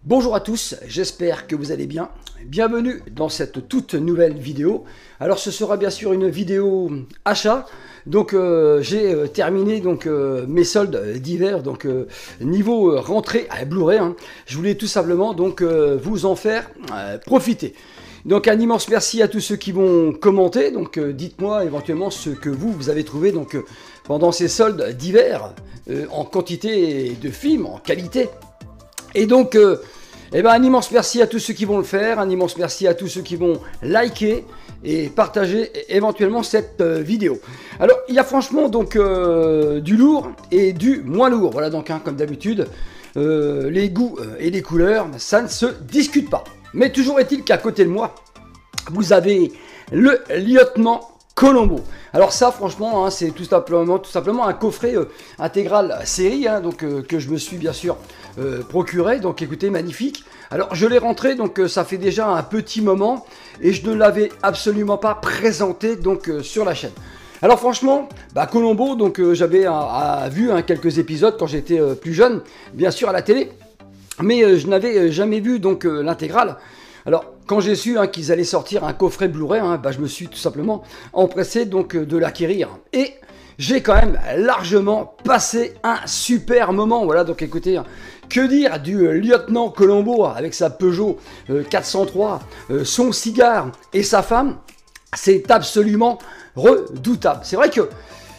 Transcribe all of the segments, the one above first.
Bonjour à tous, j'espère que vous allez bien. Bienvenue dans cette toute nouvelle vidéo. Alors ce sera bien sûr une vidéo achat. Donc j'ai terminé mes soldes d'hiver, niveau rentrée à Blu-ray. Je voulais tout simplement vous en faire profiter. Donc un immense merci à tous ceux qui vont commenter. Donc dites-moi éventuellement ce que vous avez trouvé pendant ces soldes d'hiver en quantité de films, en qualité. Et donc, un immense merci à tous ceux qui vont le faire, un immense merci à tous ceux qui vont liker et partager éventuellement cette vidéo. Alors, il y a franchement du lourd et du moins lourd. Voilà comme d'habitude, les goûts et les couleurs, ça ne se discute pas. Mais toujours est-il qu'à côté de moi, vous avez le lieutenant Colombo. Alors ça franchement c'est tout simplement un coffret intégral série que je me suis bien sûr procuré. Donc écoutez, magnifique. Alors je l'ai rentré, ça fait déjà un petit moment et je ne l'avais absolument pas présenté sur la chaîne. Alors franchement, Colombo, j'avais vu quelques épisodes quand j'étais plus jeune, bien sûr à la télé, mais je n'avais jamais vu l'intégrale. Alors, quand j'ai su qu'ils allaient sortir un coffret Blu-ray, je me suis tout simplement empressé de l'acquérir. Et j'ai quand même largement passé un super moment. Voilà, donc écoutez, que dire du lieutenant Colombo avec sa Peugeot 403, son cigare et sa femme? C'est absolument redoutable. C'est vrai que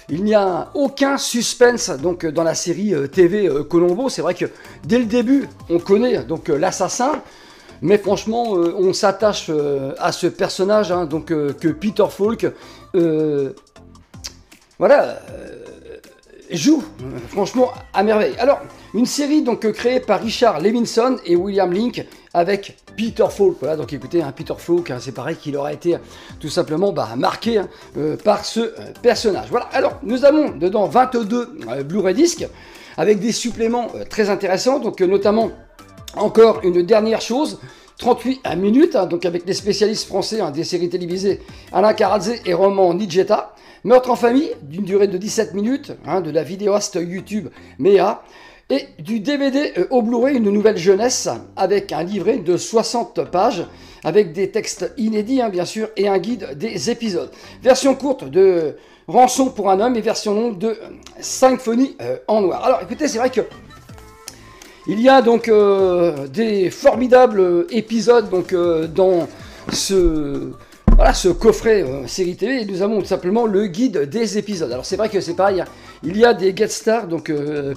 il n'y a aucun suspense dans la série TV Colombo. C'est vrai que dès le début, on connaît l'assassin. Mais franchement, on s'attache à ce personnage que Peter Falk joue franchement à merveille. Alors, une série créée par Richard Levinson et William Link avec Peter Falk. Voilà, donc écoutez, Peter Falk, c'est pareil qu'il aura été tout simplement marqué par ce personnage. Voilà, alors nous avons dedans 22 Blu-ray disques avec des suppléments très intéressants, notamment encore une dernière chose, 38 minutes, avec les spécialistes français des séries télévisées Alain Caradze et Roman Nigetta. Meurtre en famille, d'une durée de 17 minutes, de la vidéaste YouTube Méa. Et du DVD au Blu-ray, une nouvelle jeunesse, avec un livret de 60 pages, avec des textes inédits, bien sûr, et un guide des épisodes. Version courte de Rançon pour un homme et version longue de Symphonie en noir. Alors écoutez, c'est vrai que il y a des formidables épisodes dans ce coffret série TV, et nous avons tout simplement le guide des épisodes. Alors c'est vrai que c'est pareil, il y a des guest stars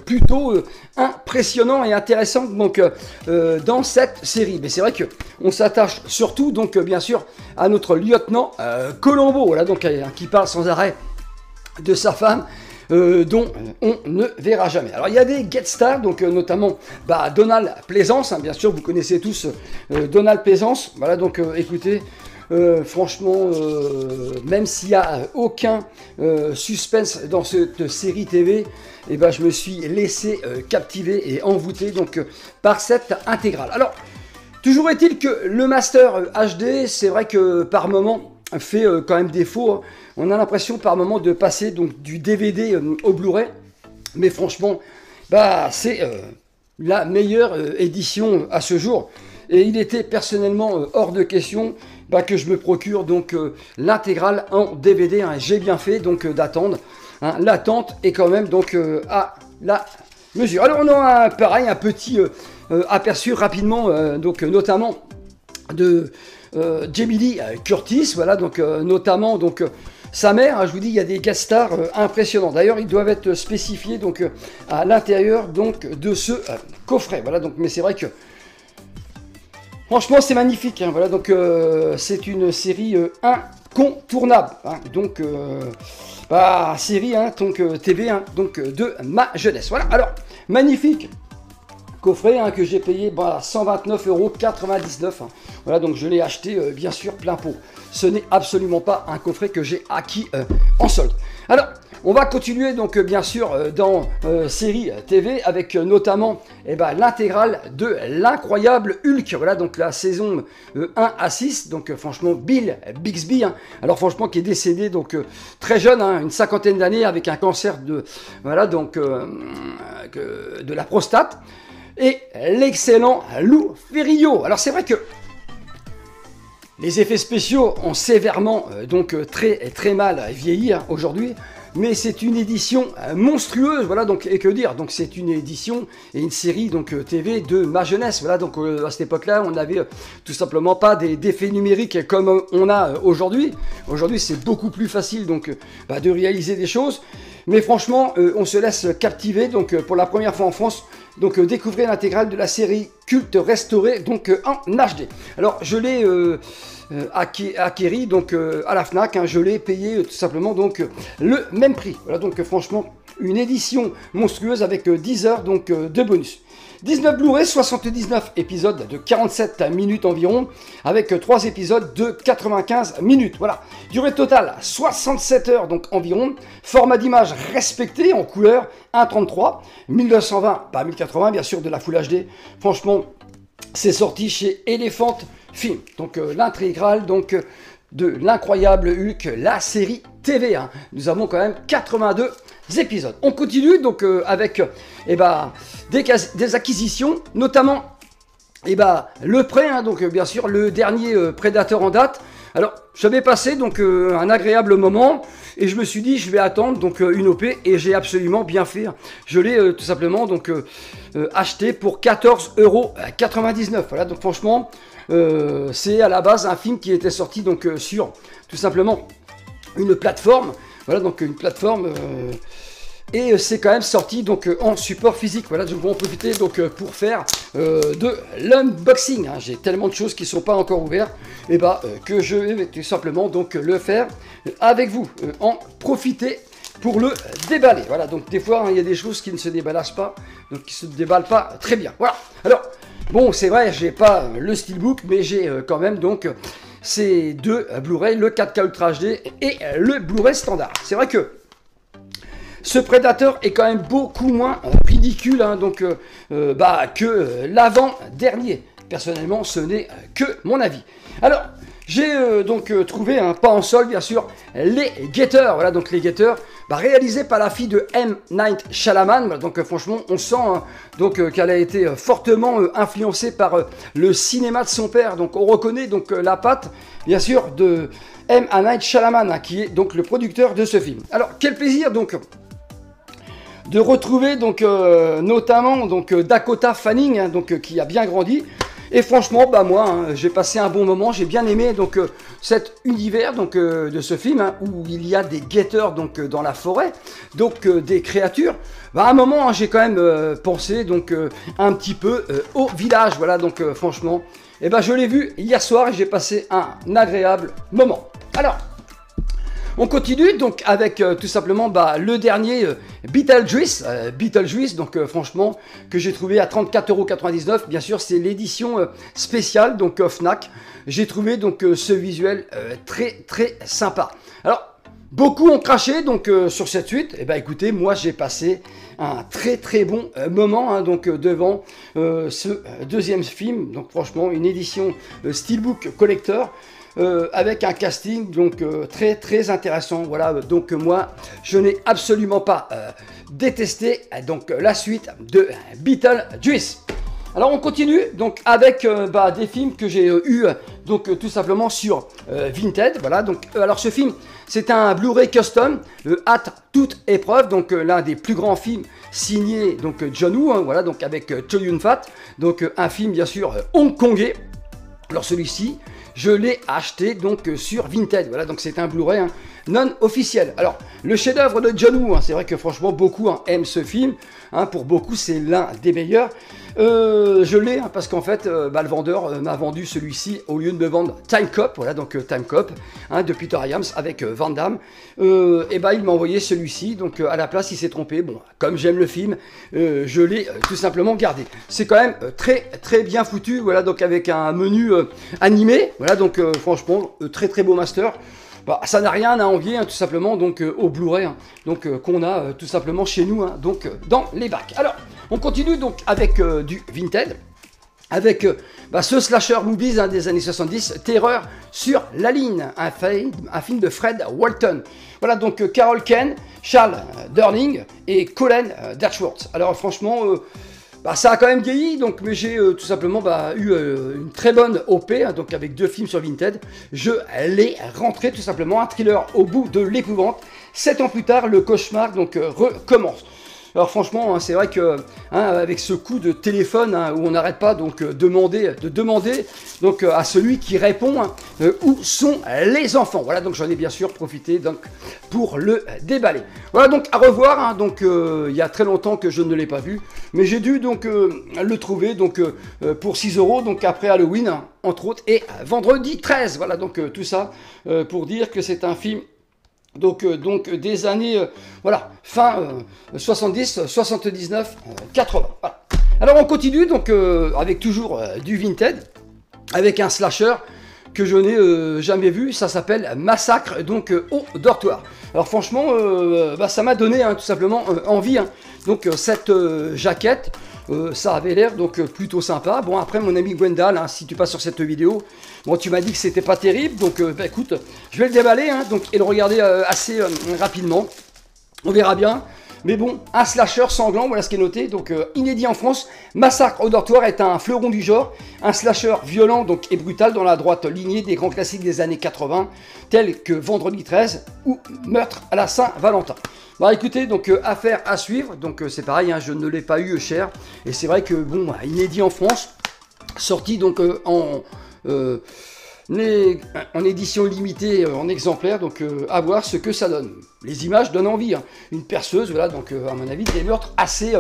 plutôt impressionnants et intéressants dans cette série. Mais c'est vrai que on s'attache surtout bien sûr à notre lieutenant Colombo, voilà qui parle sans arrêt de sa femme. Dont on ne verra jamais. Alors il y a des guest stars, notamment Donald Pleasence, bien sûr vous connaissez tous Donald Pleasence. Voilà, écoutez, franchement, même s'il n'y a aucun suspense dans cette série TV, je me suis laissé captiver et envoûter par cette intégrale. Alors, toujours est-il que le Master HD, c'est vrai que par moment fait quand même défaut. On a l'impression par moment de passer du DVD au Blu-ray, mais franchement, c'est la meilleure édition à ce jour. Et il était personnellement hors de question que je me procure l'intégrale en DVD. J'ai bien fait d'attendre. L'attente est quand même à la mesure. Alors on a un petit aperçu rapidement, notamment de Jamie Lee Curtis, voilà, notamment sa mère. Je vous dis, il y a des guest stars impressionnants. D'ailleurs, ils doivent être spécifiés à l'intérieur de ce coffret. Voilà, mais c'est vrai que franchement, c'est magnifique. Voilà, c'est une série incontournable. Série TV de ma jeunesse. Voilà. Alors, magnifique coffret que j'ai payé 129,99 €. Voilà, je l'ai acheté bien sûr plein pot. Ce n'est absolument pas un coffret que j'ai acquis en solde. Alors, on va continuer bien sûr dans série TV avec notamment l'intégrale de l'incroyable Hulk. Voilà, la saison 1 à 6. Franchement, Bill Bixby. Alors franchement, qui est décédé très jeune, une cinquantaine d'années avec un cancer de la prostate. et l'excellent Lou Ferrigno. Alors c'est vrai que les effets spéciaux ont sévèrement très mal vieilli hein, aujourd'hui, mais c'est une édition monstrueuse, voilà, donc, et que dire, donc c'est une édition et une série donc TV de ma jeunesse, voilà, donc à cette époque-là, on n'avait tout simplement pas d'effets numériques comme on a aujourd'hui. Aujourd'hui, c'est beaucoup plus facile donc de réaliser des choses, mais franchement, on se laisse captiver, donc pour la première fois en France, donc découvrir l'intégrale de la série culte restaurée donc en HD. Alors, je l'ai acquéri donc à la Fnac, hein, je l'ai payé tout simplement donc le même prix. Voilà donc franchement une édition monstrueuse avec 10 heures donc de bonus. 19 Blu-ray, 79 épisodes de 47 minutes environ, avec 3 épisodes de 95 minutes. Voilà, durée totale 67 heures donc environ, format d'image respecté en couleur 1.33, 1920 par 1080 bien sûr de la Full HD. Franchement, c'est sorti chez Elephant Film, donc l'intégrale donc de l'incroyable Hulk, la série TV. Hein. Nous avons quand même 82 épisodes. On continue donc avec des acquisitions, notamment le prêt, hein, donc bien sûr le dernier Predator en date. Alors j'avais passé donc un agréable moment et je me suis dit je vais attendre donc une OP et j'ai absolument bien fait. Je l'ai tout simplement donc acheté pour 14,99 €. Voilà, donc franchement c'est à la base un film qui était sorti donc sur tout simplement une plateforme. Voilà, donc une plateforme et c'est quand même sorti donc en support physique. Voilà, je vais en profiter donc pour faire de l'unboxing. Hein. J'ai tellement de choses qui ne sont pas encore ouvertes et que je vais tout simplement donc le faire avec vous. En profiter pour le déballer. Voilà, donc des fois, hein, il y a des choses qui ne se déballent pas, donc qui se déballent pas très bien. Voilà. Alors, bon, c'est vrai, j'ai pas le Steelbook, mais j'ai quand même donc ces deux Blu-ray, le 4K Ultra HD et le Blu-ray standard. C'est vrai que ce Predator est quand même beaucoup moins ridicule hein, donc, que l'avant-dernier. Personnellement, ce n'est que mon avis. Alors, j'ai donc trouvé, pas en solde bien sûr, les Getters. Voilà, donc les Getters, réalisés par la fille de M. Night Shyamalan. Donc franchement, on sent donc qu'elle a été fortement influencée par le cinéma de son père. Donc on reconnaît donc la patte, bien sûr, de M. Night Shyamalan, hein, qui est donc le producteur de ce film. Alors, quel plaisir donc de retrouver donc notamment donc Dakota Fanning, hein, donc qui a bien grandi. Et franchement, moi, hein, j'ai passé un bon moment, j'ai bien aimé donc cet univers donc de ce film hein, où il y a des guetteurs donc dans la forêt, donc des créatures. À un moment, hein, j'ai quand même pensé donc un petit peu au village. Voilà, donc franchement, je l'ai vu hier soir et j'ai passé un agréable moment. Alors, on continue donc avec tout simplement le dernier Beetlejuice, donc franchement que j'ai trouvé à 34,99 €. Bien sûr, c'est l'édition spéciale donc Fnac. J'ai trouvé donc ce visuel très très sympa. Alors beaucoup ont craché donc sur cette suite. Et écoutez, moi j'ai passé un très très bon moment hein, donc devant ce deuxième film. Donc franchement une édition Steelbook Collector. Avec un casting donc très très intéressant. Voilà, donc moi je n'ai absolument pas détesté donc la suite de Beetlejuice. Alors on continue donc avec des films que j'ai eu donc tout simplement sur Vinted. Voilà, donc alors ce film c'est un Blu-ray custom at toute épreuve, donc l'un des plus grands films signé donc John Woo, hein, voilà, donc avec Chow Yun-fat, donc un film bien sûr hongkongais. Alors celui-ci je l'ai acheté donc sur Vinted. Voilà, donc c'est un Blu-ray hein, non officiel. Alors, le chef-d'œuvre de John Woo, hein, c'est vrai que franchement beaucoup hein, aiment ce film. Hein, pour beaucoup, c'est l'un des meilleurs. Je l'ai hein, parce qu'en fait, le vendeur m'a vendu celui-ci au lieu de me vendre Time Cop. Voilà, donc Time Cop hein, de Peter Hyams avec Van Damme. Il m'a envoyé celui-ci. Donc à la place, il s'est trompé. Bon, comme j'aime le film, je l'ai tout simplement gardé. C'est quand même très très bien foutu. Voilà, donc avec un menu animé. Voilà, donc franchement, très très beau master. Ça n'a rien à envier, hein, tout simplement, donc au Blu-ray, hein, donc qu'on a tout simplement chez nous, hein, donc dans les bacs. Alors, on continue donc avec du Vinted, avec ce slasher movies hein, des années 70, Terreur sur la ligne, un film de Fred Walton. Voilà, donc Carol Kane, Charles Durning et Colin Dershworth. Alors franchement, Bah, ça a quand même vieilli, donc, mais j'ai tout simplement eu une très bonne OP, hein, donc avec 2 films sur Vinted. Je l'ai rentré tout simplement, un thriller au bout de l'épouvante. 7 ans plus tard, le cauchemar donc recommence. Alors franchement, hein, c'est vrai que avec ce coup de téléphone où on n'arrête pas donc de demander donc à celui qui répond où sont les enfants. Voilà, donc j'en ai bien sûr profité donc pour le déballer. Voilà, donc à revoir. Hein, donc il y a très longtemps que je ne l'ai pas vu, mais j'ai dû donc le trouver donc pour 6 €, donc après Halloween entre autres, et vendredi 13. Voilà, donc tout ça pour dire que c'est un film. Donc des années, voilà, fin 70, 79, 80. Voilà. Alors on continue donc avec toujours du Vinted, avec un slasher que je n'ai jamais vu. Ça s'appelle Massacre donc au dortoir. Alors franchement, ça m'a donné tout simplement envie. Hein. Donc cette jaquette. Ça avait l'air donc plutôt sympa. Bon, après mon ami Gwendal, hein, si tu passes sur cette vidéo, bon, tu m'as dit que c'était pas terrible, donc écoute, je vais le déballer donc, et le regarder assez rapidement. On verra bien. Mais bon, un slasher sanglant, voilà ce qui est noté, donc inédit en France. Massacre au dortoir est un fleuron du genre, un slasher violent donc, et brutal dans la droite lignée des grands classiques des années 80, tels que Vendredi 13 ou Meurtre à la Saint-Valentin. Bah écoutez, donc affaire à suivre, donc c'est pareil, hein, je ne l'ai pas eu cher, et c'est vrai que bon, inédit en France, sorti donc en édition limitée, en exemplaire, donc à voir ce que ça donne. Les images donnent envie, hein. Une perceuse, voilà, donc à mon avis, des meurtres assez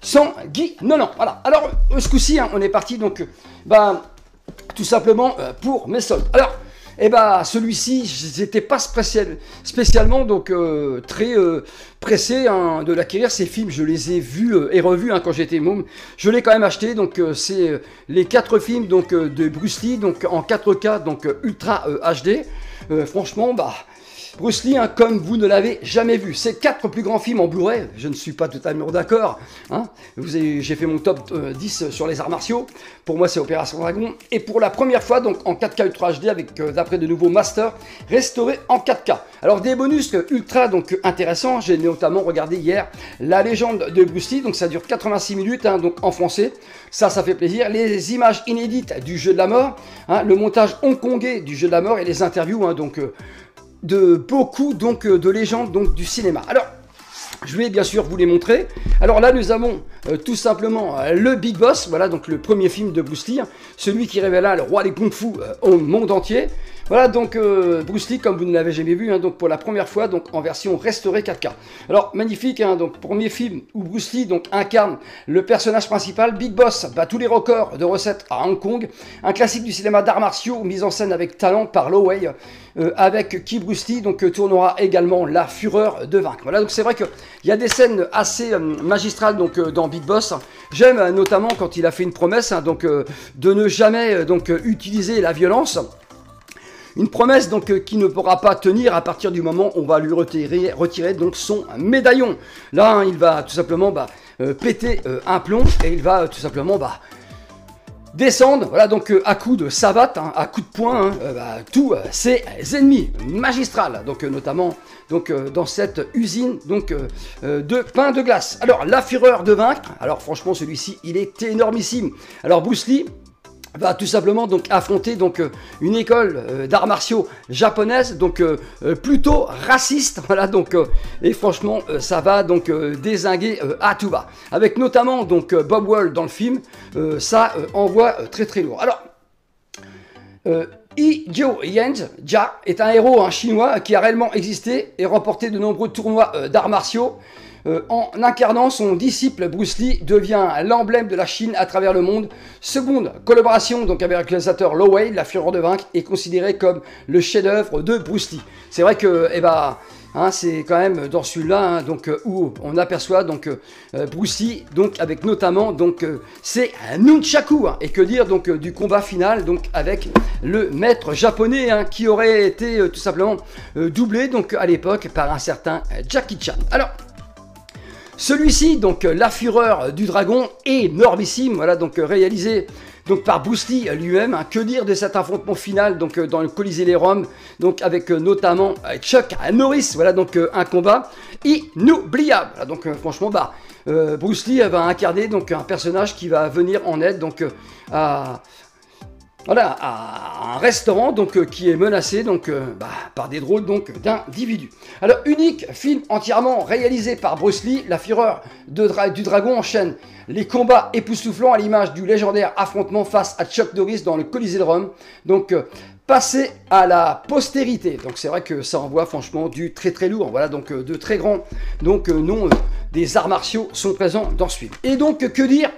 sanguinolents. Voilà, alors ce coup-ci, hein, on est parti donc, tout simplement pour mes soldes. Alors, celui-ci, j'étais pas spécialement donc très pressé de l'acquérir. Ces films, je les ai vus et revus quand j'étais môme. Je l'ai quand même acheté. Donc c'est les 4 films donc de Bruce Lee, donc en 4K, donc ultra HD. Franchement, Bruce Lee, comme vous ne l'avez jamais vu. Ces 4 plus grands films en Blu-ray, je ne suis pas totalement d'accord. Hein. J'ai fait mon top 10 sur les arts martiaux. Pour moi, c'est Opération Dragon. Et pour la première fois, donc en 4K Ultra HD, avec d'après de nouveaux masters, restaurés en 4K. Alors, des bonus ultra donc intéressants. J'ai notamment regardé hier La légende de Bruce Lee. Donc, ça dure 86 minutes, donc en français. Ça fait plaisir. Les images inédites du jeu de la mort. Le montage hongkongais du jeu de la mort et les interviews, de beaucoup donc de légendes donc du cinéma. Alors je vais bien sûr vous les montrer. Alors là nous avons tout simplement le Big Boss, voilà donc le premier film de Bruce Lee, celui qui révéla le roi des kung-fu au monde entier. Voilà donc Bruce Lee comme vous ne l'avez jamais vu, donc pour la première fois donc en version restaurée 4K. Alors magnifique, donc premier film où Bruce Lee donc incarne le personnage principal, Big Boss bat tous les records de recettes à Hong Kong, un classique du cinéma d'arts martiaux mis en scène avec talent par Lo Wei, avec qui Bruce Lee donc tournera également La Fureur de vaincre. Voilà donc c'est vrai que il y a des scènes assez magistrales donc dans Big Boss. J'aime notamment quand il a fait une promesse donc de ne jamais donc utiliser la violence. Une promesse donc qui ne pourra pas tenir à partir du moment où on va lui retirer donc son médaillon. Là, il va tout simplement péter un plomb et il va tout simplement descendre, voilà donc à coups de savate, à coups de poing, tous ses ennemis magistral, donc notamment donc dans cette usine donc de pain de glace. Alors La Fureur de vaincre, alors franchement celui-ci il est énormissime. Alors Bruce Lee va tout simplement donc affronter donc une école d'arts martiaux japonaise donc plutôt raciste, voilà donc et franchement ça va donc dézinguer à tout va, avec notamment donc Bob Wall dans le film. Ça envoie très très lourd. Alors Yi-Jo Jia est un héros chinois qui a réellement existé et remporté de nombreux tournois d'arts martiaux. En incarnant son disciple, Bruce Lee devient l'emblème de la Chine à travers le monde. Seconde collaboration donc avec le réalisateur Lo Wei, La Fureur de vaincre est considéré comme le chef-d'œuvre de Bruce Lee. C'est vrai que c'est quand même dans celui-là donc où on aperçoit donc Bruce Lee donc avec notamment donc ses nunchaku et que dire donc du combat final donc avec le maître japonais qui aurait été tout simplement doublé donc à l'époque par un certain Jackie Chan. Alors celui-ci, donc La Fureur du Dragon, est énormissime, voilà, donc réalisé donc par Bruce Lee lui-même. Que dire de cet affrontement final donc dans le Colisée des Roms, donc avec notamment Chuck Norris, voilà donc un combat inoubliable. Voilà, donc franchement Bruce Lee va incarner donc un personnage qui va venir en aide donc à un restaurant donc qui est menacé donc par des drôles donc d'individus. Alors unique film entièrement réalisé par Bruce Lee, la fureur du dragon enchaîne les combats époustouflants à l'image du légendaire affrontement face à Chuck Norris dans le Colisée de Rome. Donc passé à la postérité. Donc c'est vrai que ça envoie franchement du très très lourd. Voilà, donc de très grands noms des arts martiaux sont présents dans ce film. Et donc que dire?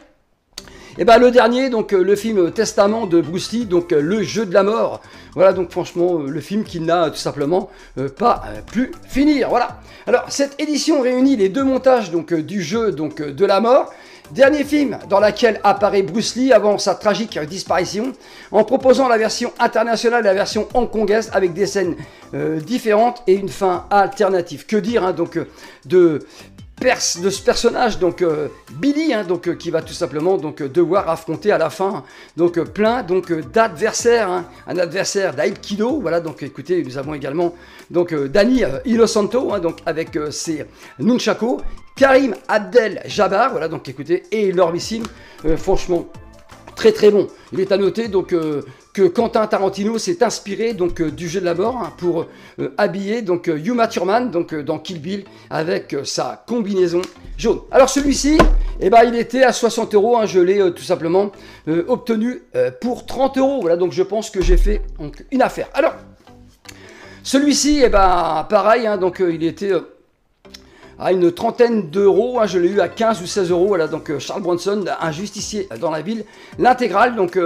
Et ben le dernier, donc le film Testament de Bruce Lee, donc le jeu de la mort. Voilà, donc franchement le film qui n'a tout simplement pas pu finir. Voilà. Alors cette édition réunit les deux montages donc du jeu donc de la mort. Dernier film dans lequel apparaît Bruce Lee avant sa tragique disparition, en proposant la version internationale et la version hongkongaise avec des scènes différentes et une fin alternative. Que dire hein, donc de ce personnage donc Billy donc qui va tout simplement donc devoir affronter à la fin donc plein donc d'adversaires un adversaire d'Aïkido. Voilà, donc écoutez, nous avons également donc Danny Inosanto donc avec ses nunchaku, Karim Abdel-Jabbar, voilà, donc écoutez, et Lormissime, franchement très très bon. Il est à noter donc que Quentin Tarantino s'est inspiré donc du jeu de la mort pour habiller donc Uma Thurman donc dans Kill Bill avec sa combinaison jaune. Alors celui-ci, eh ben, il était à 60 €, je l'ai tout simplement obtenu pour 30 €. Voilà, donc je pense que j'ai fait donc, une affaire. Alors celui-ci, eh ben, pareil, donc il était à une trentaine d'euros, je l'ai eu à 15 ou 16 €. Voilà, donc Charles Bronson, un justicier dans la ville, l'intégrale donc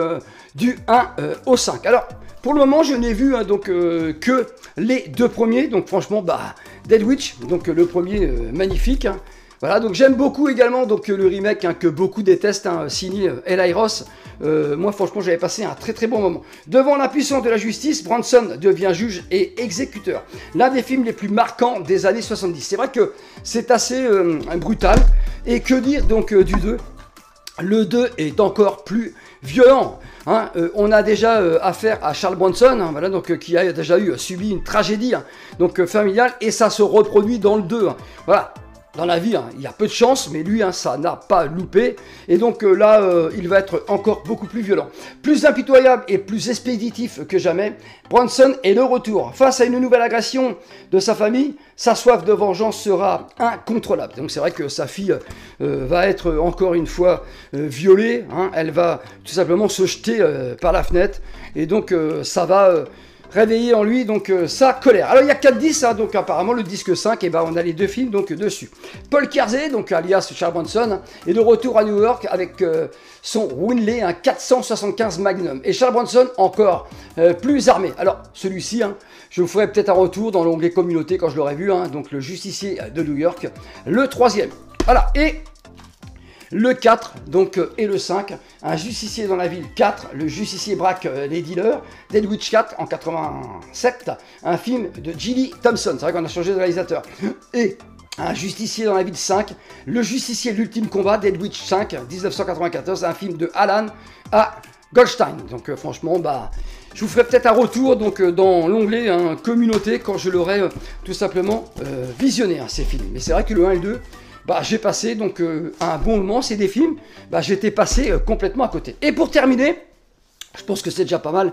du 1 au 5. Alors pour le moment je n'ai vu donc que les deux premiers, donc franchement Dead Witch, donc le premier magnifique. Voilà, donc j'aime beaucoup également donc le remake que beaucoup détestent, signé Eli Roth. Moi franchement j'avais passé un très très bon moment. Devant l'impuissance de la justice, Bronson devient juge et exécuteur. L'un des films les plus marquants des années 70. C'est vrai que c'est assez brutal. Et que dire donc du 2 ? Le 2 est encore plus violent. On a déjà affaire à Charles Bronson, voilà, donc, qui a déjà subi une tragédie donc, familiale, et ça se reproduit dans le 2. Voilà. Dans la vie, il y a peu de chance, mais lui, ça n'a pas loupé. Et donc là, il va être encore beaucoup plus violent. Plus impitoyable et plus expéditif que jamais, Bronson est de retour. Face à une nouvelle agression de sa famille, sa soif de vengeance sera incontrôlable. Donc c'est vrai que sa fille va être encore une fois violée. Elle va tout simplement se jeter par la fenêtre. Et donc ça va... réveiller en lui donc sa colère. Alors il y a 4 disques, donc apparemment le disque 5, et on a les deux films donc dessus. Paul Kersey, donc alias Charles Bronson, est de retour à New York avec son Winley, un 475 Magnum. Et Charles Bronson encore plus armé. Alors celui-ci, je vous ferai peut-être un retour dans l'onglet communauté quand je l'aurai vu, donc le justicier de New York, le 3e. Voilà, et le 4 donc, et le 5, un justicier dans la ville 4, le justicier braque les dealers, Dead Witch 4 en 87, un film de Ginny Thompson, c'est vrai qu'on a changé de réalisateur, et un justicier dans la ville 5, le justicier de l'ultime combat, Dead Witch 5, 1994, un film de Alan A. Goldstein. Donc franchement, je vous ferai peut-être un retour donc, dans l'onglet communauté quand je l'aurai tout simplement visionné ces films. Mais c'est vrai que le 1 et le 2, j'ai passé donc un bon moment. C'est des films, j'étais passé complètement à côté. Et pour terminer, je pense que c'est déjà pas mal.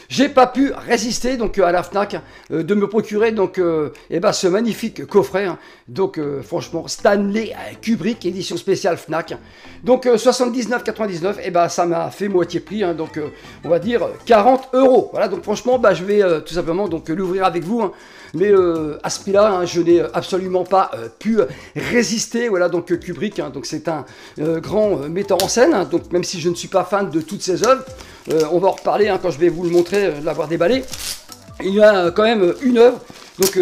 J'ai pas pu résister donc à la Fnac de me procurer donc ce magnifique coffret. Donc franchement Stanley Kubrick édition spéciale Fnac. Donc 79,99, ça m'a fait moitié prix, donc on va dire 40 €. Voilà, donc franchement je vais tout simplement donc l'ouvrir avec vous. Mais à ce prix-là, je n'ai absolument pas pu résister. Voilà, donc Kubrick, donc c'est un grand metteur en scène. Donc même si je ne suis pas fan de toutes ses œuvres, on va en reparler quand je vais vous le montrer, l'avoir déballé. Il y a quand même une œuvre, donc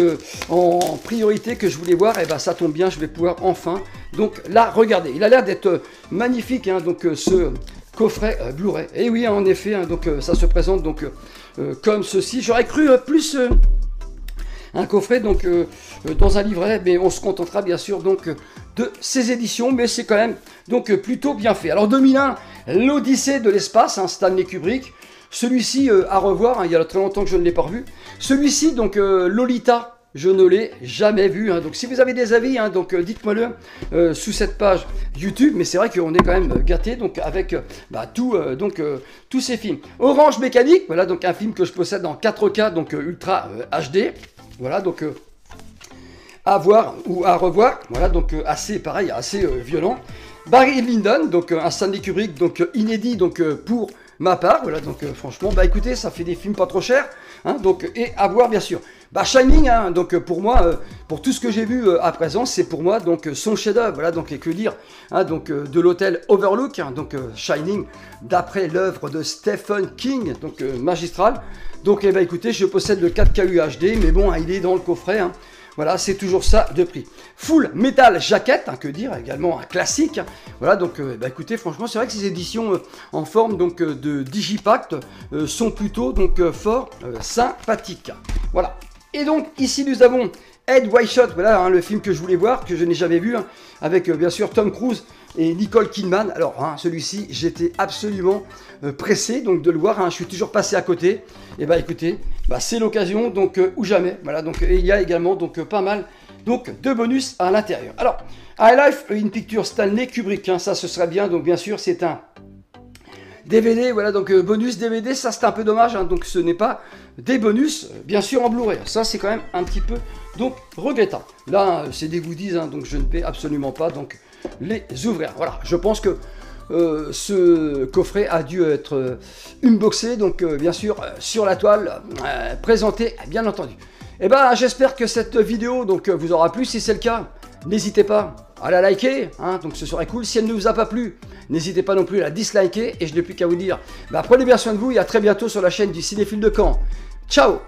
en priorité que je voulais voir. Ça tombe bien, je vais pouvoir enfin donc la regarder. Il a l'air d'être magnifique, donc ce coffret Blu-ray. Et oui, en effet, donc ça se présente donc comme ceci. J'aurais cru plus un coffret donc dans un livret, mais on se contentera bien sûr donc de ces éditions, mais c'est quand même donc plutôt bien fait. Alors 2001, l'Odyssée de l'espace, Stanley Kubrick. Celui-ci à revoir, il y a très longtemps que je ne l'ai pas revu. Celui-ci donc Lolita, je ne l'ai jamais vu. Hein. Donc si vous avez des avis, hein, donc dites-moi-le sous cette page YouTube. Mais c'est vrai qu'on est quand même gâté donc avec tous ces films. Orange Mécanique, voilà donc un film que je possède en 4K donc Ultra HD. Voilà donc à voir ou à revoir. Voilà donc assez pareil, assez violent. Barry Lyndon, donc un Stanley Kubrick donc inédit donc pour ma part. Voilà donc franchement bah écoutez, ça fait des films pas trop chers. Hein, donc, et à voir bien sûr. Bah, Shining, hein, donc pour moi, pour tout ce que j'ai vu à présent, c'est pour moi donc son chef-d'œuvre. Voilà donc et que dire, hein, donc de l'hôtel Overlook, hein, donc Shining, d'après l'œuvre de Stephen King, donc magistral. Donc eh ben, écoutez, je possède le 4K UHD, mais bon, hein, il est dans le coffret. Hein. Voilà, c'est toujours ça de prix. Full Metal Jacket, hein, que dire, également un classique. Hein. Voilà, donc bah, écoutez, franchement, c'est vrai que ces éditions en forme donc de Digipack sont plutôt donc fort sympathiques. Voilà. Et donc ici nous avons Head Wide Shot, voilà hein, le film que je voulais voir, que je n'ai jamais vu, hein, avec bien sûr Tom Cruise et Nicole Kidman. Alors hein, celui-ci, j'étais absolument pressé donc de le voir. Hein, je suis toujours passé à côté. Et bah écoutez, bah, c'est l'occasion donc ou jamais. Voilà donc il y a également donc pas mal donc de bonus à l'intérieur. Alors High Life in Picture Stanley Kubrick, hein, ça ce serait bien. Donc bien sûr c'est un DVD, voilà donc bonus DVD, ça c'est un peu dommage, hein, donc ce n'est pas des bonus, bien sûr en Blu-ray, ça c'est quand même un petit peu donc regrettable. Là c'est des goodies, hein, donc je ne vais absolument pas donc les ouvrir. Voilà, je pense que ce coffret a dû être unboxé, donc bien sûr sur la toile, présenté bien entendu. Et ben j'espère que cette vidéo donc vous aura plu, si c'est le cas, n'hésitez pas à la liker, hein, donc ce serait cool. Si elle ne vous a pas plu, n'hésitez pas non plus à la disliker. Et je n'ai plus qu'à vous dire, bah, prenez bien soin de vous et à très bientôt sur la chaîne du Cinéphile de Caen. Ciao!